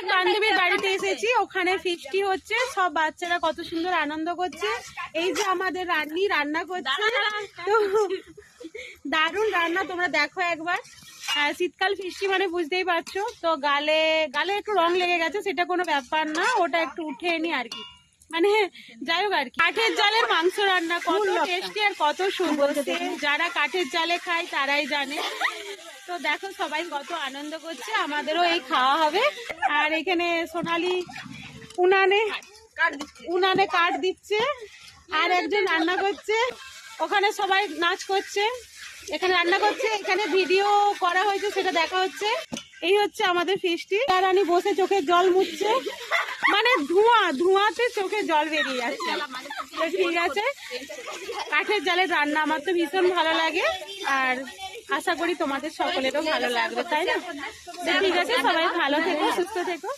এক বান্ধবীর বাড়িতে এসেছি, ওখানে ফিস্টি হচ্ছে, সব বাচ্চারা কত সুন্দর আনন্দ করছে। এই যে আমাদের রান্নি রান্না করছে, তো দারুণ রান্না, তোমরা দেখো একবার। শীতকাল ফিস্টি মানে বুঝতেই পারছো তো, গালে গালে একটু রং লেগে গেছে, সেটা কোনো ব্যাপার না, ওটা একটু উঠে নি আর কি, মানে যাই হোক আর কি। কাঠের জালের মাংস রান্না কত টেস্টি আর কত সুন্দর, যারা কাঠের জালে খায় তারাই জানে। তো দেখো সবাই কত আনন্দ করছে, আমাদেরও এই খাওয়া হবে। আর এখানে সোনালি উনানে কাঠ দিচ্ছে, আর একজন রান্না করছে, ওখানে সবাই নাচ করছে, এখানে রান্না করছে, এখানে ভিডিও করা হয়েছে সেটা দেখা হচ্ছে। এই হচ্ছে আমাদের ফিস্টি। রানী বসে চোখে জল মুছছে, মানে ধোঁয়াতে চোখে জল বেরিয়ে যাচ্ছে। তো ঠিক আছে, কাঠের জালের রান্না আমার তো ভীষণ ভালো লাগে, আর আশা করি তোমাদের সকলেরও ভালো লাগবে, তাই না? ঠিক আছে, সবাই ভালো থেকো, সুস্থ থেকো।